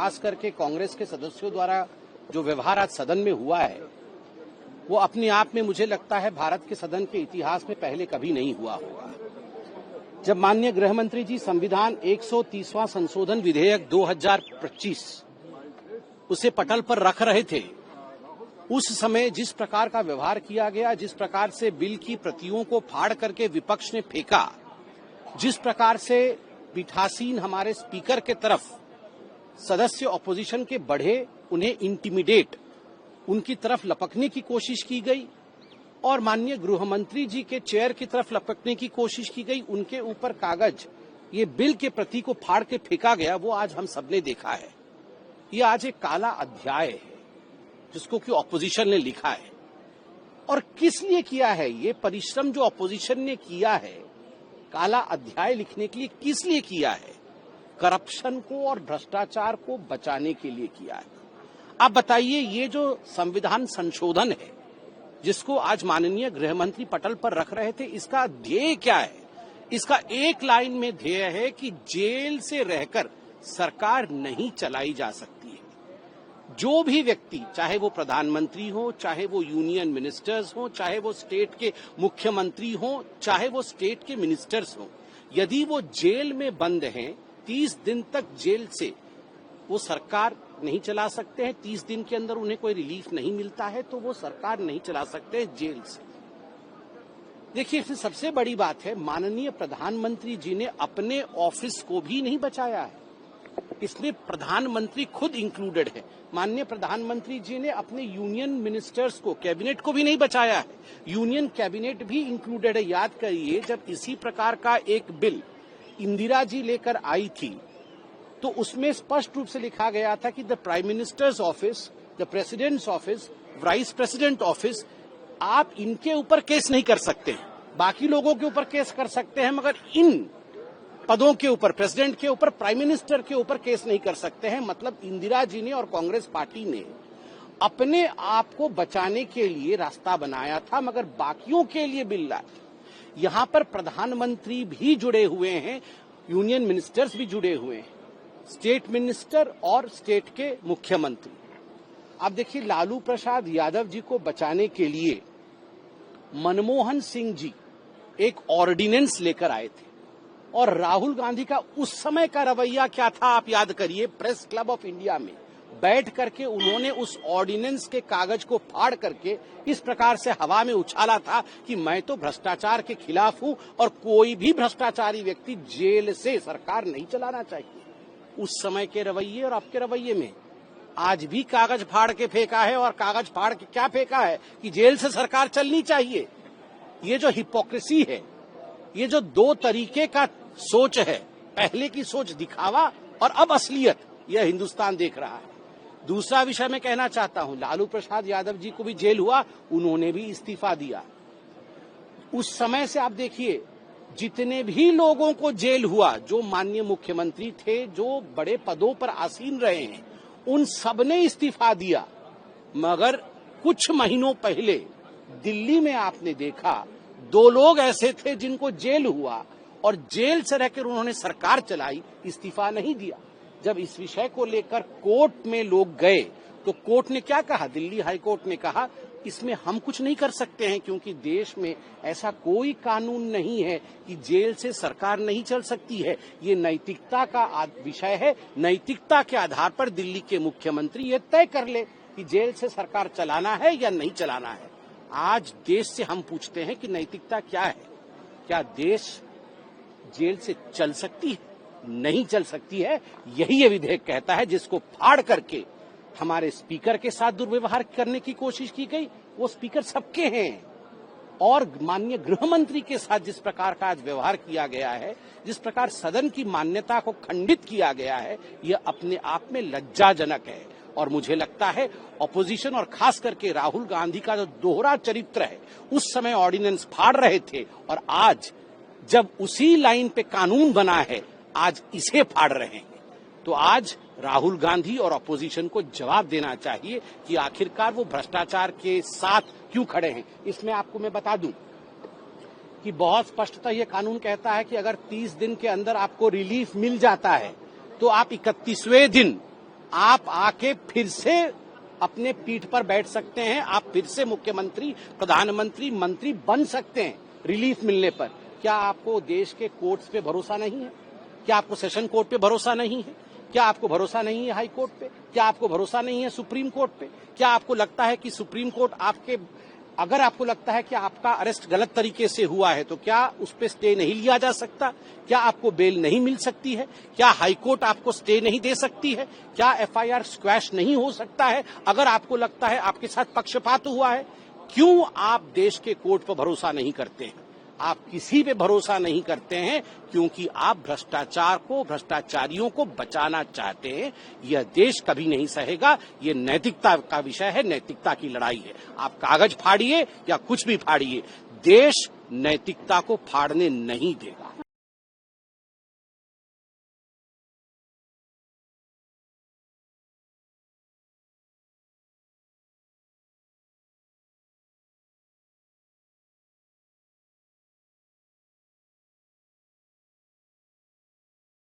खास करके कांग्रेस के सदस्यों द्वारा जो व्यवहार आज सदन में हुआ है, वो अपने आप में मुझे लगता है भारत के सदन के इतिहास में पहले कभी नहीं हुआ होगा। जब माननीय गृह मंत्री जी संविधान 130वां संशोधन विधेयक 2025 उसे पटल पर रख रहे थे, उस समय जिस प्रकार का व्यवहार किया गया, जिस प्रकार से बिल की प्रतियों को फाड़ करके विपक्ष ने फेंका, जिस प्रकार से पीठासीन हमारे स्पीकर के तरफ सदस्य ऑपोजिशन के बढ़े, उन्हें इंटिमिडेट, उनकी तरफ लपकने की कोशिश की गई और माननीय गृह मंत्री जी के चेयर की तरफ लपकने की कोशिश की गई, उनके ऊपर कागज, ये बिल के प्रति को फाड़ के फेंका गया, वो आज हम सबने देखा है। ये आज एक काला अध्याय है जिसको कि ऑपोजिशन ने लिखा है। और किस लिए किया है ये परिश्रम जो ऑपोजिशन ने किया है काला अध्याय लिखने के लिए, किस लिए किया है? करप्शन को और भ्रष्टाचार को बचाने के लिए किया है। आप बताइए, ये जो संविधान संशोधन है जिसको आज माननीय गृह मंत्री पटल पर रख रहे थे, इसका ध्येय क्या है? इसका एक लाइन में ध्येय है कि जेल से रहकर सरकार नहीं चलाई जा सकती है। जो भी व्यक्ति, चाहे वो प्रधानमंत्री हो, चाहे वो यूनियन मिनिस्टर्स हो, चाहे वो स्टेट के मुख्यमंत्री हो, चाहे वो स्टेट के मिनिस्टर्स हो, यदि वो जेल में बंद हैं, 30 दिन तक जेल से वो सरकार नहीं चला सकते हैं, 30 दिन के अंदर उन्हें कोई रिलीफ नहीं मिलता है तो वो सरकार नहीं चला सकते जेल से। देखिए, इसमें सबसे बड़ी बात है, माननीय प्रधानमंत्री जी ने अपने ऑफिस को भी नहीं बचाया है। इसमें प्रधानमंत्री खुद इंक्लूडेड है। माननीय प्रधानमंत्री जी ने अपने यूनियन मिनिस्टर्स को, कैबिनेट को भी नहीं बचाया है। यूनियन कैबिनेट भी इंक्लूडेड है। याद करिए, जब इसी प्रकार का एक बिल इंदिरा जी लेकर आई थी तो उसमें स्पष्ट रूप से लिखा गया था कि the prime minister's office, the president's office, vice president office, आप इनके ऊपर केस नहीं कर सकते। बाकी लोगों के ऊपर केस कर सकते हैं, मगर इन पदों के ऊपर, प्रेसिडेंट के ऊपर, प्राइम मिनिस्टर के ऊपर केस नहीं कर सकते हैं। मतलब इंदिरा जी ने और कांग्रेस पार्टी ने अपने आप को बचाने के लिए रास्ता बनाया था, मगर बाकियों के लिए बिल लाया। यहां पर प्रधानमंत्री भी जुड़े हुए हैं, यूनियन मिनिस्टर्स भी जुड़े हुए हैं, स्टेट मिनिस्टर और स्टेट के मुख्यमंत्री। आप देखिए, लालू प्रसाद यादव जी को बचाने के लिए मनमोहन सिंह जी एक ऑर्डिनेंस लेकर आए थे और राहुल गांधी का उस समय का रवैया क्या था आप याद करिए। प्रेस क्लब ऑफ इंडिया में बैठ करके उन्होंने उस ऑर्डिनेंस के कागज को फाड़ करके इस प्रकार से हवा में उछाला था कि मैं तो भ्रष्टाचार के खिलाफ हूं और कोई भी भ्रष्टाचारी व्यक्ति जेल से सरकार नहीं चलाना चाहिए। उस समय के रवैये और आपके रवैये में आज भी कागज फाड़ के फेंका है। और कागज फाड़ के क्या फेंका है कि जेल से सरकार चलनी चाहिए। ये जो हिपोक्रेसी है, ये जो दो तरीके का सोच है, पहले की सोच दिखावा और अब असलियत, यह हिंदुस्तान देख रहा है। दूसरा विषय मैं कहना चाहता हूं, लालू प्रसाद यादव जी को भी जेल हुआ, उन्होंने भी इस्तीफा दिया। उस समय से आप देखिए, जितने भी लोगों को जेल हुआ, जो माननीय मुख्यमंत्री थे, जो बड़े पदों पर आसीन रहे हैं, उन सबने इस्तीफा दिया। मगर कुछ महीनों पहले दिल्ली में आपने देखा, 2 लोग ऐसे थे जिनको जेल हुआ और जेल से रहकर उन्होंने सरकार चलाई, इस्तीफा नहीं दिया। जब इस विषय को लेकर कोर्ट में लोग गए तो कोर्ट ने क्या कहा? दिल्ली हाई कोर्ट ने कहा, इसमें हम कुछ नहीं कर सकते हैं क्योंकि देश में ऐसा कोई कानून नहीं है कि जेल से सरकार नहीं चल सकती है। ये नैतिकता का विषय है। नैतिकता के आधार पर दिल्ली के मुख्यमंत्री ये तय कर ले कि जेल से सरकार चलाना है या नहीं चलाना है। आज देश से हम पूछते हैं कि नैतिकता क्या है? क्या देश जेल से चल सकती है? नहीं चल सकती है। यही ये विधेयक कहता है, जिसको फाड़ करके हमारे स्पीकर के साथ दुर्व्यवहार करने की कोशिश की गई। वो स्पीकर सबके हैं और माननीय गृह मंत्री के साथ जिस प्रकार का आज व्यवहार किया गया है, जिस प्रकार सदन की मान्यता को खंडित किया गया है, यह अपने आप में लज्जाजनक है। और मुझे लगता है ऑपोजिशन और खास करके राहुल गांधी का जो दोहरा चरित्र है, उस समय ऑर्डिनेंस फाड़ रहे थे और आज जब उसी लाइन पे कानून बना है, आज इसे फाड़ रहे हैं। तो आज राहुल गांधी और ऑपोजिशन को जवाब देना चाहिए कि आखिरकार वो भ्रष्टाचार के साथ क्यों खड़े हैं। इसमें आपको मैं बता दूं कि बहुत स्पष्टतः ये कानून कहता है कि अगर 30 दिन के अंदर आपको रिलीफ मिल जाता है तो आप 31वें दिन आप आके फिर से अपने पीठ पर बैठ सकते हैं, आप फिर से मुख्यमंत्री, प्रधानमंत्री, मंत्री बन सकते हैं रिलीफ मिलने पर। क्या आपको देश के कोर्ट्स पे भरोसा नहीं है? क्या आपको सेशन कोर्ट पे भरोसा नहीं है? क्या आपको भरोसा नहीं है हाई कोर्ट पे? क्या आपको भरोसा नहीं है सुप्रीम कोर्ट पे? क्या आपको लगता है कि सुप्रीम कोर्ट अगर आपको लगता है कि आपका अरेस्ट गलत तरीके से हुआ है तो क्या उस पर स्टे नहीं लिया जा सकता? क्या आपको बेल नहीं मिल सकती है? क्या हाईकोर्ट आपको स्टे नहीं दे सकती है? क्या एफआईआर स्क्वैश नहीं हो सकता है अगर आपको लगता है आपके साथ पक्षपात हुआ है? क्यों आप देश के कोर्ट पर भरोसा नहीं करते हैं? आप किसी पे भरोसा नहीं करते हैं क्योंकि आप भ्रष्टाचार को, भ्रष्टाचारियों को बचाना चाहते हैं। यह देश कभी नहीं सहेगा। ये नैतिकता का विषय है, नैतिकता की लड़ाई है। आप कागज फाड़िए या कुछ भी फाड़िए, देश नैतिकता को फाड़ने नहीं देगा।